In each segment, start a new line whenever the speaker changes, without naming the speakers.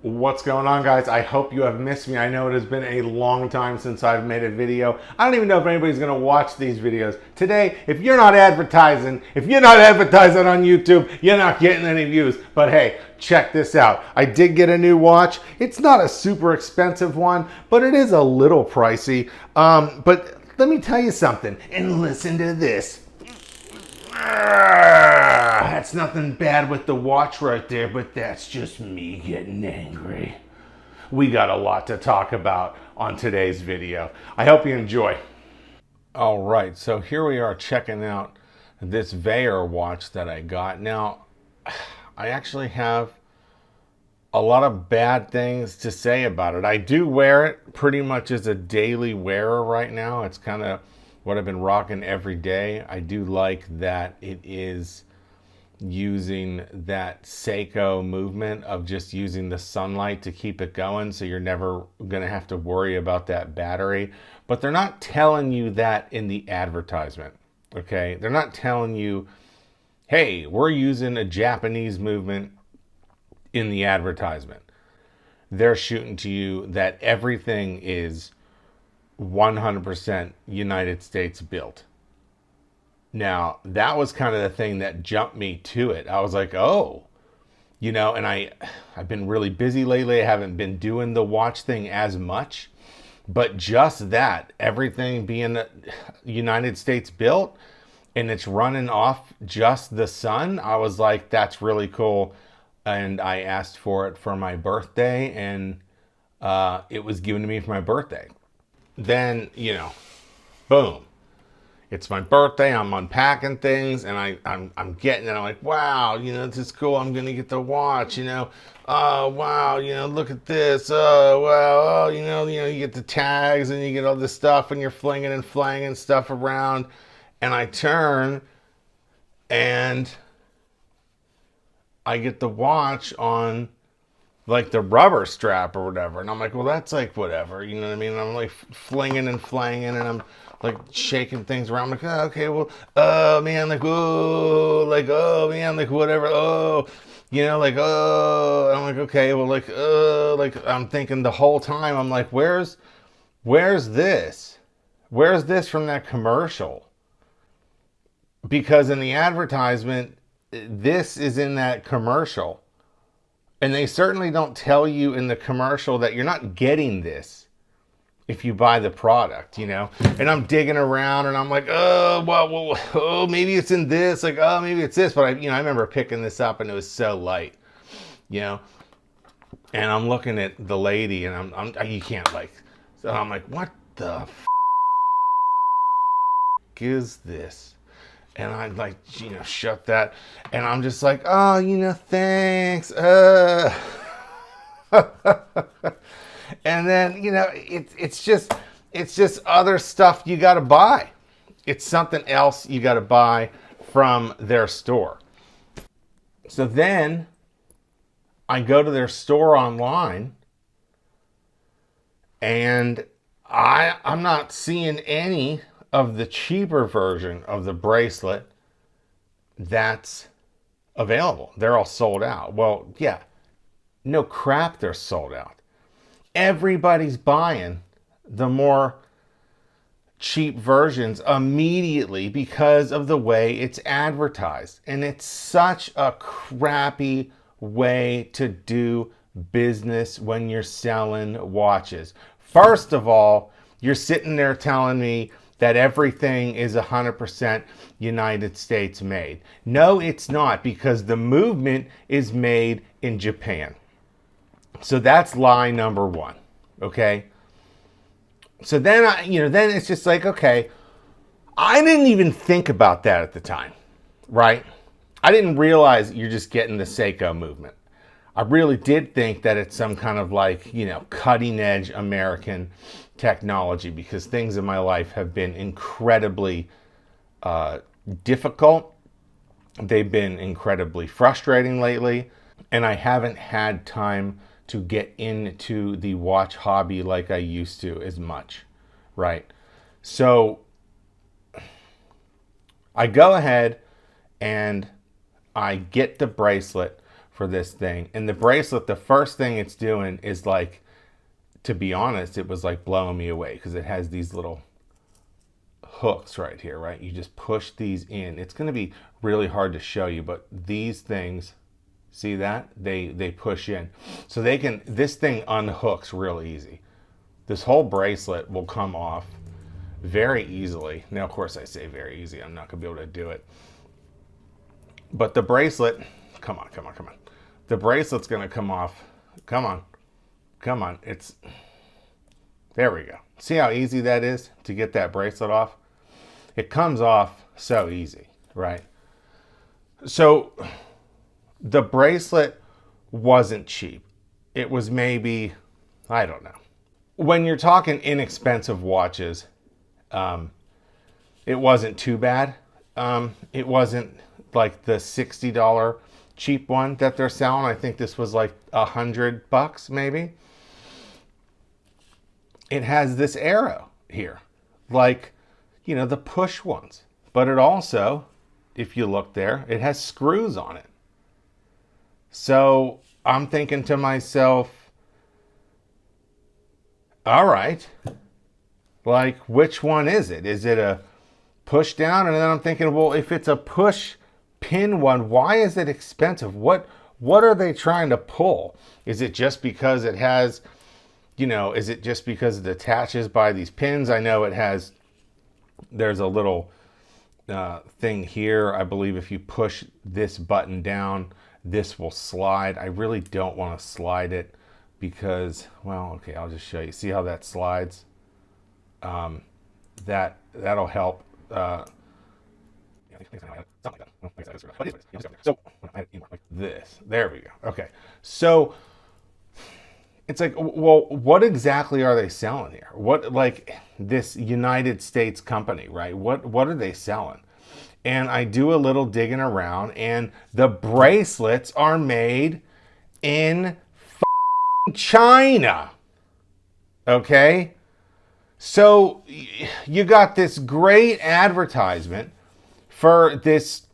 What's going on, guys? I hope you have missed me. I know it has been a long time since I've made a video. I don't even know if anybody's going to watch these videos. Today, if you're not advertising on YouTube, you're not getting any views. But hey, check this out. I did get a new watch. It's not a super expensive one, but it is a little pricey. But let me tell you something, and listen to this. That's nothing bad with the watch right there, but that's just me getting angry. We got a lot to talk about on today's video. I hope you enjoy. All right, so here we are checking out this VAER watch that I got. Now, I actually have a lot of bad things to say about it. I do wear it pretty much as a daily wearer right now. It's kind of what I've been rocking every day. I do like that it is using that Seiko movement of just using the sunlight to keep it going, so you're never going to have to worry about that battery. But they're not telling you that in the advertisement, okay? They're not telling you, hey, we're using a Japanese movement in the advertisement. They're shooting to you that everything is 100% United States built. Now, that was kind of the thing that jumped me to it. I was like, oh, and I've been really busy lately. I haven't been doing the watch thing as much. But just that, everything being United States built and it's running off just the sun, I was like, that's really cool. And I asked for it for my birthday, and it was given to me for my birthday. Then, boom. It's my birthday, I'm unpacking things, and I'm getting it. I'm like, wow, this is cool. I'm going to get the watch, Oh, wow, look at this. Oh, wow, oh, you get the tags and you get all this stuff and you're flinging and flanging stuff around. And I turn and I get the watch on like the rubber strap or whatever. And I'm like, well, that's like whatever. You know what I mean? And I'm like flinging and flanging and I'm like shaking things around. I'm like, oh, okay, well, oh man, like, oh man, like whatever. Oh, like, oh, I'm like, okay, well, like I'm thinking the whole time, I'm like, where's this? Where's this from that commercial? Because in the advertisement, this is in that commercial. And they certainly don't tell you in the commercial that you're not getting this if you buy the product, And I'm digging around and I'm like, oh, well, oh, maybe it's in this. Like, oh, maybe it's this. But I remember picking this up and it was so light, And I'm looking at the lady and you can't so I'm like, what the is this? And I like, shut that. And I'm just like, oh, thanks. And then, it's just other stuff you got to buy. It's something else you got to buy from their store. So then I go to their store online and I'm not seeing any of the cheaper version of the bracelet that's available. They're all sold out. Well, yeah, no crap, they're sold out. Everybody's buying the more cheap versions immediately because of the way it's advertised. And it's such a crappy way to do business when you're selling watches. First of all, you're sitting there telling me that everything is 100% United States made. No, it's not, because the movement is made in Japan. So that's lie number one, okay? So then, then it's just like, okay, I didn't even think about that at the time, right? I didn't realize you're just getting the Seiko movement. I really did think that it's some kind of like, cutting edge American technology, because things in my life have been incredibly difficult. They've been incredibly frustrating lately, and I haven't had time to get into the watch hobby like I used to as much, right? So I go ahead and I get the bracelet for this thing. And the bracelet, the first thing it's doing is like, to be honest, it was like blowing me away because it has these little hooks right here, right? You just push these in. It's going to be really hard to show you, but these things, see that? They push in. So they can, this thing unhooks real easy. This whole bracelet will come off very easily. Now, of course, I say very easy. I'm not going to be able to do it. But the bracelet, come on. The bracelet's going to come off. Come on. It's, there we go. See how easy that is to get that bracelet off? It comes off so easy, right? So the bracelet wasn't cheap. It was maybe, I don't know. When you're talking inexpensive watches, it wasn't too bad. It wasn't like the $60 cheap one that they're selling. I think this was like $100 maybe. It has this arrow here, like, you know, the push ones. But it also, if you look there, it has screws on it. So I'm thinking to myself, all right, like, which one is it? Is it a push down? And then I'm thinking, well, if it's a push pin one, why is it expensive? What are they trying to pull? Is it just because it has, you know, is it just because it attaches by these pins? I know it has, there's a little thing here. I believe if you push this button down, this will slide. I really don't want to slide it because, well, okay, I'll just show you. See how that slides? That'll help. So this, there we go. Okay, so it's like, well, what exactly are they selling here? What, like, this United States company, right? What are they selling? And I do a little digging around, and the bracelets are made in China. Okay? So you got this great advertisement for this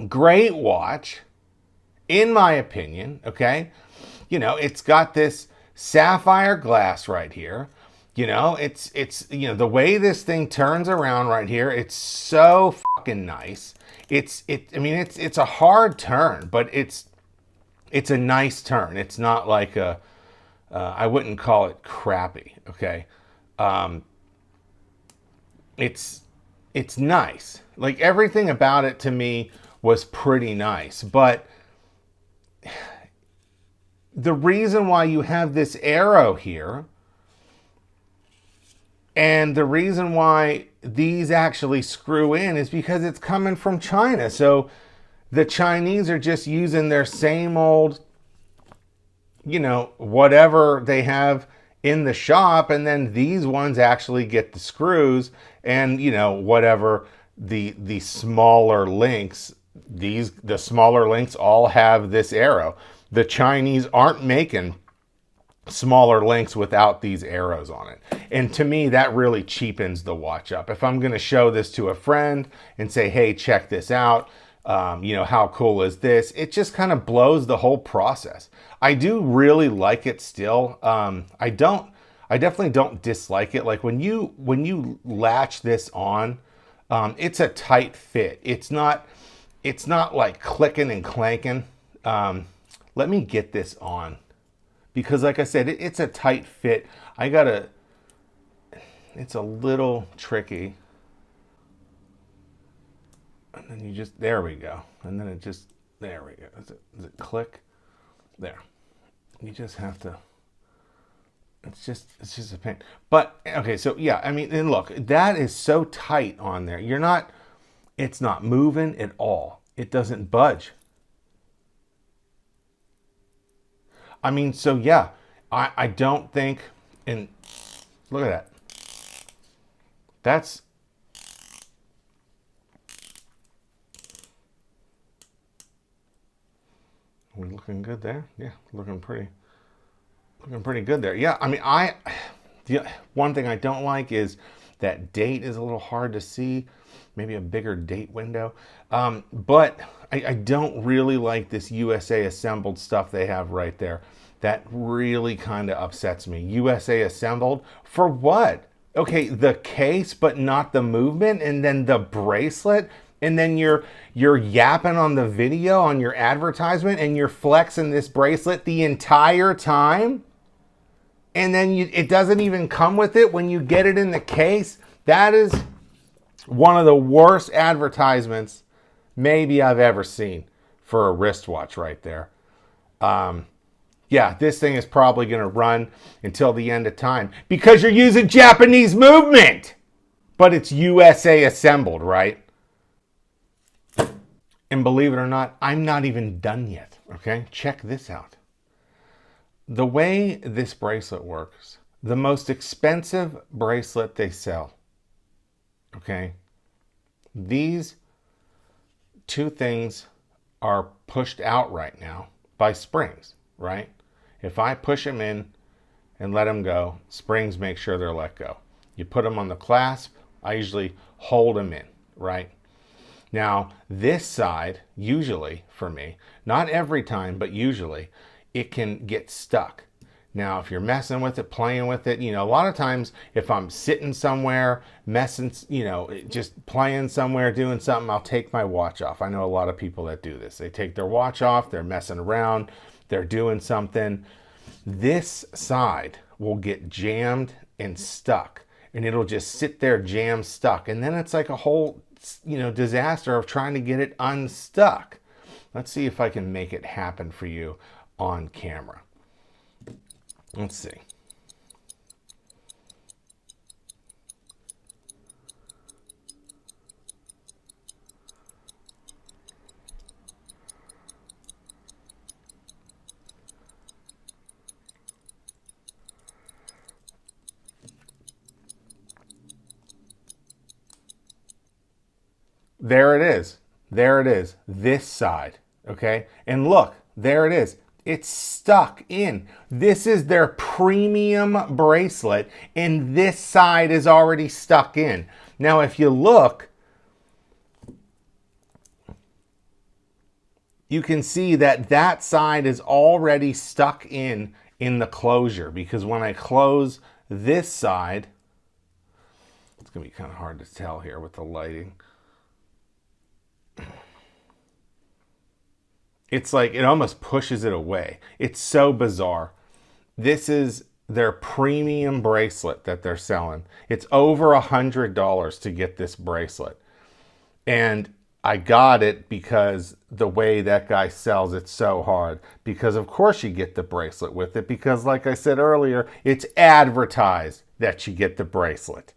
great watch, in my opinion, okay? You know, it's got this sapphire glass right here. You know, it's you know, the way this thing turns around right here, it's so fucking nice. I mean, it's a hard turn, but it's a nice turn. It's not like a I wouldn't call it crappy, okay? It's nice. Like, everything about it to me was pretty nice, but the reason why you have this arrow here, and the reason why these actually screw in, is because it's coming from China. So the Chinese are just using their same old, you know, whatever they have in the shop, and then these ones actually get the screws, and, you know, whatever the smaller links, the smaller links all have this arrow. The Chinese aren't making smaller links without these arrows on it. And to me, that really cheapens the watch up. If I'm going to show this to a friend and say, hey, check this out, you know, how cool is this? It just kind of blows the whole process. I do really like it still. I definitely don't dislike it. Like, when you latch this on, it's a tight fit. It's not like clicking and clanking. Let me get this on, because like I said, it's a tight fit. It's a little tricky. And then you just, there we go. And then it just, there we go. Does it click? There. You just have to, it's just a pain. But, okay, so yeah, I mean, and look, that is so tight on there. It's not moving at all. It doesn't budge. I mean, so yeah, I don't think, and look at that. That's, are we looking good there? Yeah, looking pretty good there. Yeah, I mean, the one thing I don't like is That date is a little hard to see. Maybe a bigger date window. But I don't really like this USA assembled stuff they have right there. That really kind of upsets me. USA assembled for what? Okay, the case, but not the movement, and then the bracelet, and then you're yapping on the video on your advertisement, and you're flexing this bracelet the entire time, and then it doesn't even come with it when you get it in the case. That is one of the worst advertisements maybe I've ever seen for a wristwatch right there. Yeah, this thing is probably going to run until the end of time because you're using Japanese movement, but it's USA assembled, right? And believe it or not, I'm not even done yet, okay? Check this out. The way this bracelet works, the most expensive bracelet they sell, okay? These two things are pushed out right now by springs, right? If I push them in and let them go, springs make sure they're let go. You put them on the clasp, I usually hold them in, right? Now, this side, usually for me, not every time, but usually, it can get stuck. Now, if you're messing with it, playing with it, a lot of times if I'm sitting somewhere, messing, just playing somewhere, doing something, I'll take my watch off. I know a lot of people that do this. They take their watch off, they're messing around, they're doing something. This side will get jammed and stuck, and it'll just sit there jammed stuck. And then it's like a whole, disaster of trying to get it unstuck. Let's see if I can make it happen for you on camera. Let's see. There it is. There it is. This side. Okay. And look, there it is. It's stuck in. This is their premium bracelet, and this side is already stuck in. Now, if you look, you can see that that side is already stuck in the closure, because when I close this side, it's going to be kind of hard to tell here with the lighting. It's like it almost pushes it away. It's so bizarre. This is their premium bracelet that they're selling. It's over $100 to get this bracelet. And I got it because the way that guy sells it so hard. Because of course you get the bracelet with it. Because like I said earlier, it's advertised that you get the bracelet.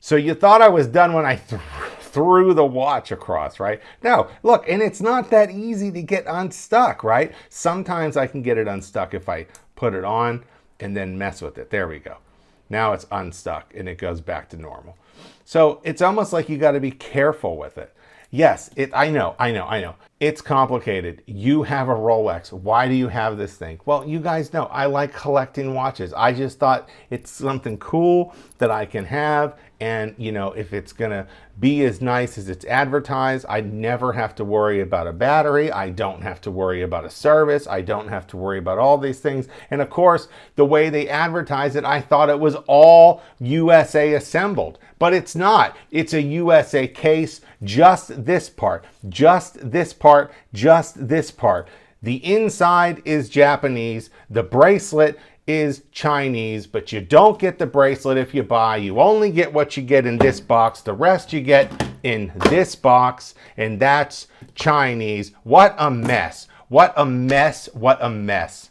So you thought I was done when I threw the watch across, right? No, look, and it's not that easy to get unstuck, right? Sometimes I can get it unstuck if I put it on and then mess with it. There we go. Now it's unstuck and it goes back to normal. So it's almost like you got to be careful with it. Yes, I know. It's complicated. You have a Rolex. Why do you have this thing? Well, you guys know I like collecting watches. I just thought it's something cool that I can have. And, if it's going to be as nice as it's advertised, I never have to worry about a battery. I don't have to worry about a service. I don't have to worry about all these things. And of course, the way they advertise it, I thought it was all USA assembled. But it's not. It's a USA case, just this part, just this part, just this part. The inside is Japanese. The bracelet is Chinese, but you don't get the bracelet if you buy. You only get what you get in this box. The rest you get in this box, and that's Chinese. What a mess. What a mess. What a mess.